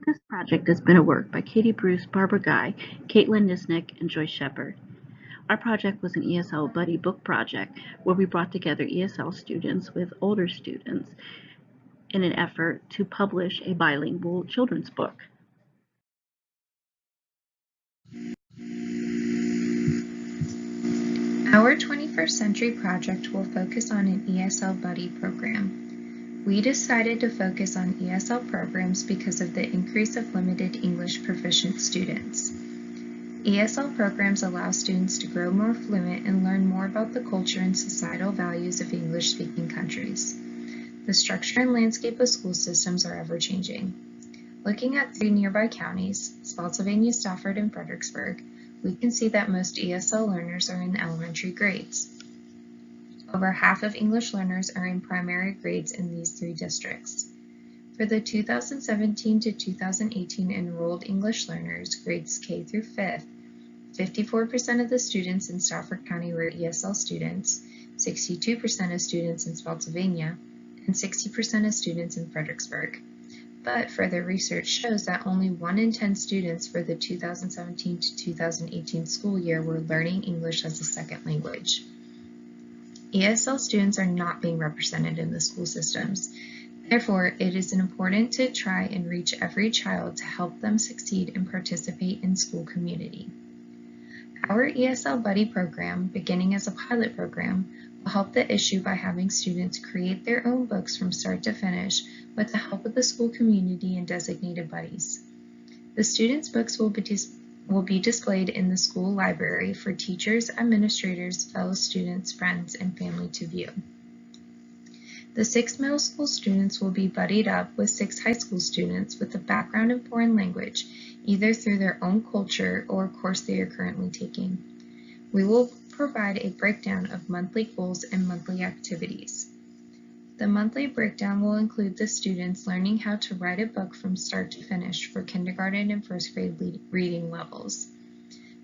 This project has been a work by Katie Bruce, Barbara Guy, Caitlin Nisnik, and Joyce Shepard. Our project was an ESL buddy book project where we brought together ESL students with older students in an effort to publish a bilingual children's book. Our 21st Century project will focus on an ESL buddy program. We decided to focus on ESL programs because of the increase of limited English proficient students. ESL programs allow students to grow more fluent and learn more about the culture and societal values of English-speaking countries. The structure and landscape of school systems are ever-changing. Looking at 3 nearby counties, Spotsylvania, Stafford, and Fredericksburg, we can see that most ESL learners are in elementary grades. Over half of English learners are in primary grades in these 3 districts. For the 2017 to 2018 enrolled English learners, grades K through 5th, 54% of the students in Stafford County were ESL students, 62% of students in Spotsylvania, and 60% of students in Fredericksburg. But further research shows that only 1 in 10 students for the 2017 to 2018 school year were learning English as a second language. ESL students are not being represented in the school systems. Therefore, it is important to try and reach every child to help them succeed and participate in school community. Our ESL Buddy program, beginning as a pilot program, will help the issue by having students create their own books from start to finish with the help of the school community and designated buddies. The students' books will be displayed in the school library for teachers, administrators, fellow students, friends, and family to view. The 6 middle school students will be buddied up with 6 high school students with a background in foreign language, either through their own culture or a course they are currently taking. We will provide a breakdown of monthly goals and monthly activities. The monthly breakdown will include the students learning how to write a book from start to finish for kindergarten and first grade reading levels.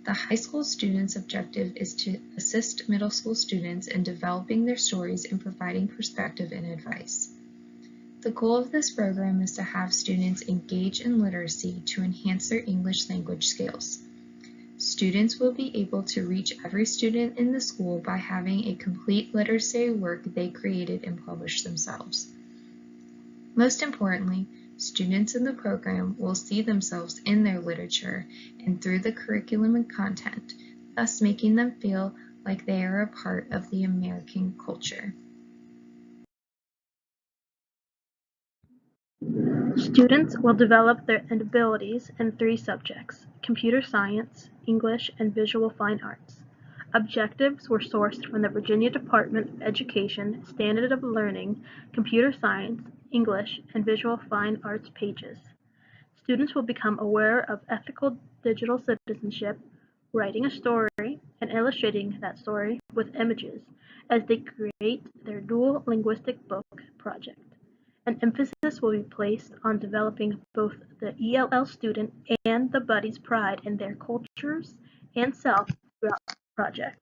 The high school students' objective is to assist middle school students in developing their stories and providing perspective and advice. The goal of this program is to have students engage in literacy to enhance their English language skills. Students will be able to reach every student in the school by having a complete literacy work they created and published themselves. Most importantly, students in the program will see themselves in their literature and through the curriculum and content, thus making them feel like they are a part of the American culture. Students will develop their abilities in 3 subjects: computer science, English, and visual fine arts. Objectives were sourced from the Virginia Department of Education Standard of Learning, Computer Science, English, and Visual Fine Arts pages. Students will become aware of ethical digital citizenship, writing a story, and illustrating that story with images as they create their dual linguistic book project. An emphasis will be placed on developing both the ELL student and the buddy's pride in their cultures and self throughout the project.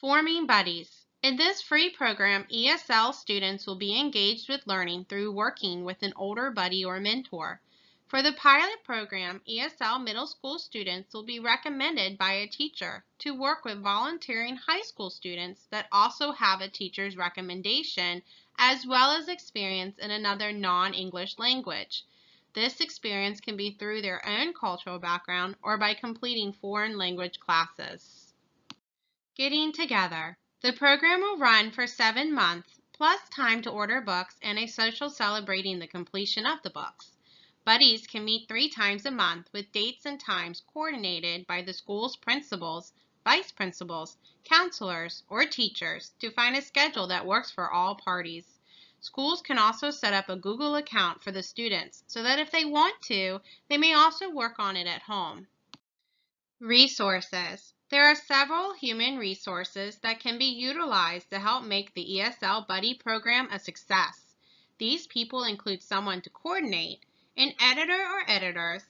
Forming buddies. In this free program, ESL students will be engaged with learning through working with an older buddy or mentor. For the pilot program, ESL middle school students will be recommended by a teacher to work with volunteering high school students that also have a teacher's recommendation as well as experience in another non-English language. This experience can be through their own cultural background or by completing foreign language classes. Getting together. The program will run for 7 months, plus time to order books and a social celebrating the completion of the books. Buddies can meet 3 times a month with dates and times coordinated by the school's principals, vice principals, counselors, or teachers to find a schedule that works for all parties. Schools can also set up a Google account for the students so that if they want to, they may also work on it at home. Resources. There are several human resources that can be utilized to help make the ESL Buddy program a success. These people include someone to coordinate, an editor or editors,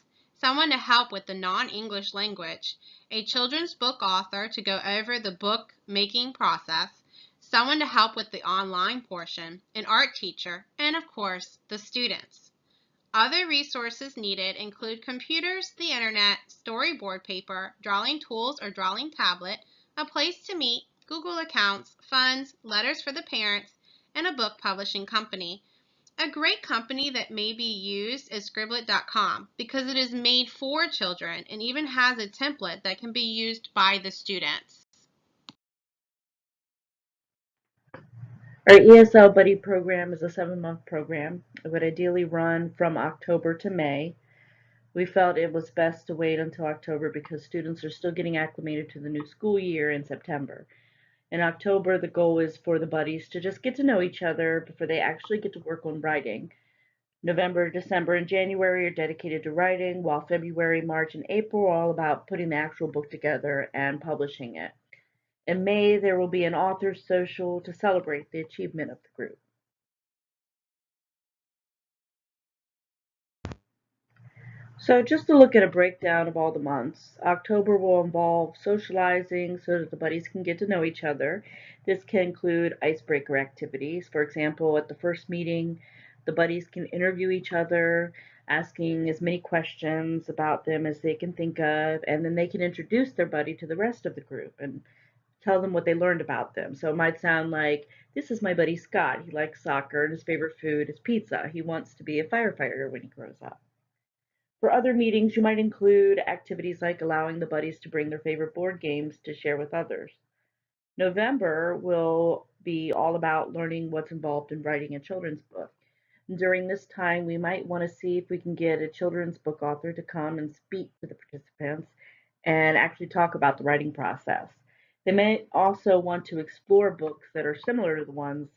someone to help with the non-English language, a children's book author to go over the book making process, someone to help with the online portion, an art teacher, and of course, the students. Other resources needed include computers, the internet, storyboard paper, drawing tools or drawing tablet, a place to meet, Google accounts, funds, letters for the parents, and a book publishing company. A great company that may be used is Scribblet.com because it is made for children and even has a template that can be used by the students. Our ESL Buddy program is a 7-month program. It would ideally run from October to May. We felt it was best to wait until October because students are still getting acclimated to the new school year in September. In October, the goal is for the buddies to just get to know each other before they actually get to work on writing. November, December, and January are dedicated to writing, while February, March, and April are all about putting the actual book together and publishing it. In May, there will be an author's social to celebrate the achievement of the group. So just to look at a breakdown of all the months, October will involve socializing so that the buddies can get to know each other. This can include icebreaker activities. For example, at the first meeting, the buddies can interview each other, asking as many questions about them as they can think of, and then they can introduce their buddy to the rest of the group and tell them what they learned about them. So it might sound like, this is my buddy Scott. He likes soccer and his favorite food is pizza. He wants to be a firefighter when he grows up. For other meetings, you might include activities like allowing the buddies to bring their favorite board games to share with others. November will be all about learning what's involved in writing a children's book. During this time, we might want to see if we can get a children's book author to come and speak to the participants and actually talk about the writing process. They may also want to explore books that are similar to the ones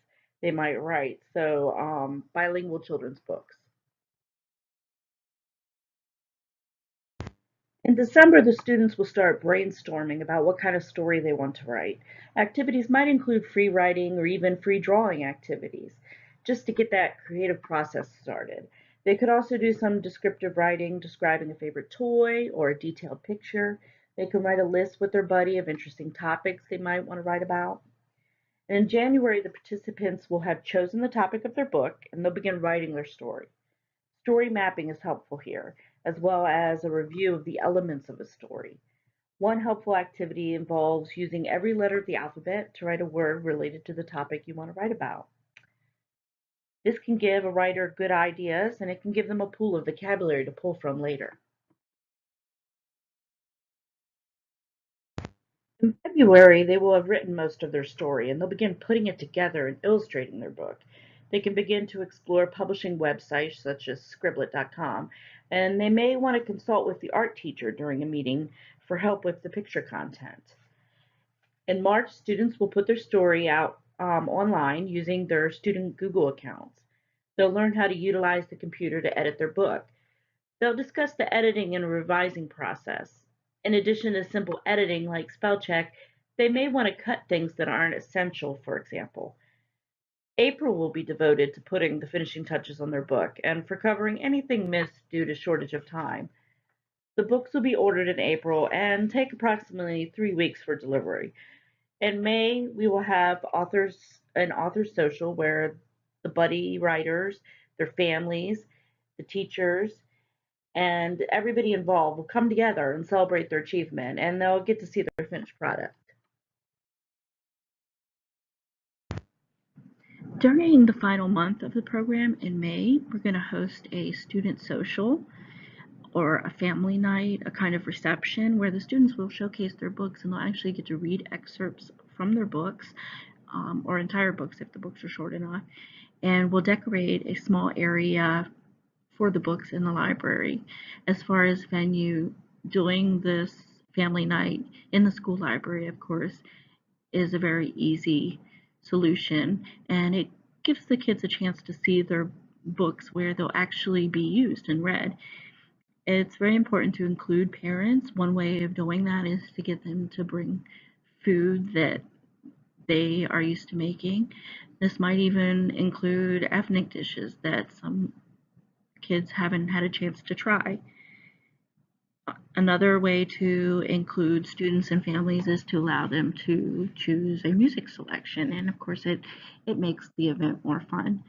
they might write, so bilingual children's books. In December, the students will start brainstorming about what kind of story they want to write. Activities might include free writing or even free drawing activities, just to get that creative process started. They could also do some descriptive writing, describing a favorite toy or a detailed picture. They can write a list with their buddy of interesting topics they might want to write about. And in January, the participants will have chosen the topic of their book and they'll begin writing their story. Story mapping is helpful here, as well as a review of the elements of a story. One helpful activity involves using every letter of the alphabet to write a word related to the topic you want to write about. This can give a writer good ideas and it can give them a pool of vocabulary to pull from later. In February, they will have written most of their story and they'll begin putting it together and illustrating their book. They can begin to explore publishing websites such as Scribblet.com, and they may want to consult with the art teacher during a meeting for help with the picture content. In March, students will put their story out online using their student Google accounts. They'll learn how to utilize the computer to edit their book. They'll discuss the editing and revising process. In addition to simple editing like spell check, they may want to cut things that aren't essential, for example. April will be devoted to putting the finishing touches on their book and for covering anything missed due to shortage of time. The books will be ordered in April and take approximately 3 weeks for delivery. In May, we will have an author's social where the buddy writers, their families, the teachers, and everybody involved will come together and celebrate their achievement, and they'll get to see their finished product. During the final month of the program in May, we're going to host a student social or a family night, a kind of reception where the students will showcase their books and they'll actually get to read excerpts from their books or entire books if the books are short enough. And we'll decorate a small area for the books in the library. As far as venue, doing this family night in the school library, of course, is a very easy solution, and it gives the kids a chance to see their books where they'll actually be used and read. It's very important to include parents. One way of doing that is to get them to bring food that they are used to making. This might even include ethnic dishes that some kids haven't had a chance to try. Another way to include students and families is to allow them to choose a music selection, and of course it makes the event more fun.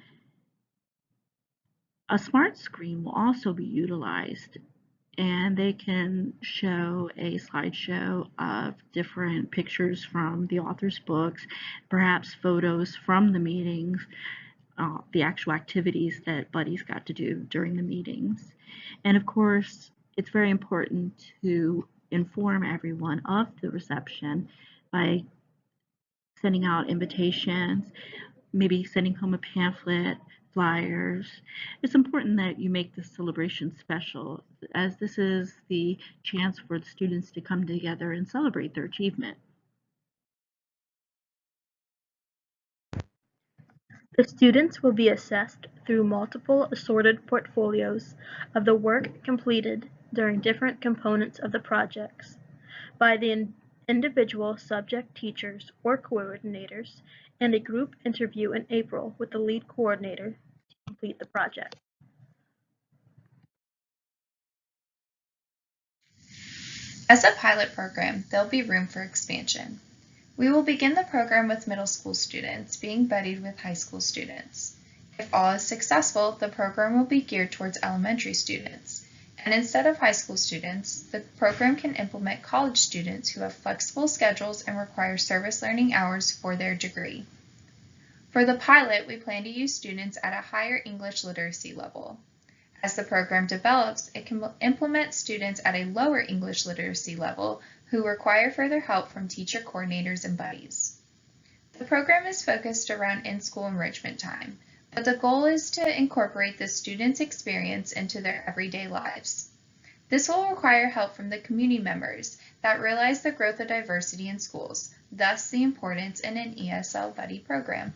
A smart screen will also be utilized, and they can show a slideshow of different pictures from the author's books, perhaps photos from the meetings, the actual activities that buddies got to do during the meetings. And of course, it's very important to inform everyone of the reception by sending out invitations, maybe sending home a pamphlet, flyers. It's important that you make this celebration special, as this is the chance for the students to come together and celebrate their achievement. The students will be assessed through multiple assorted portfolios of the work completed during different components of the projects by the individual subject teachers or coordinators, and a group interview in April with the lead coordinator to complete the project. As a pilot program, there'll be room for expansion. We will begin the program with middle school students being buddied with high school students. If all is successful, the program will be geared towards elementary students. And instead of high school students, the program can implement college students who have flexible schedules and require service learning hours for their degree. For the pilot, we plan to use students at a higher English literacy level. As the program develops, it can implement students at a lower English literacy level who require further help from teacher coordinators and buddies. The program is focused around in-school enrichment time, but the goal is to incorporate the students' experience into their everyday lives. This will require help from the community members that realize the growth of diversity in schools, thus the importance in an ESL buddy program.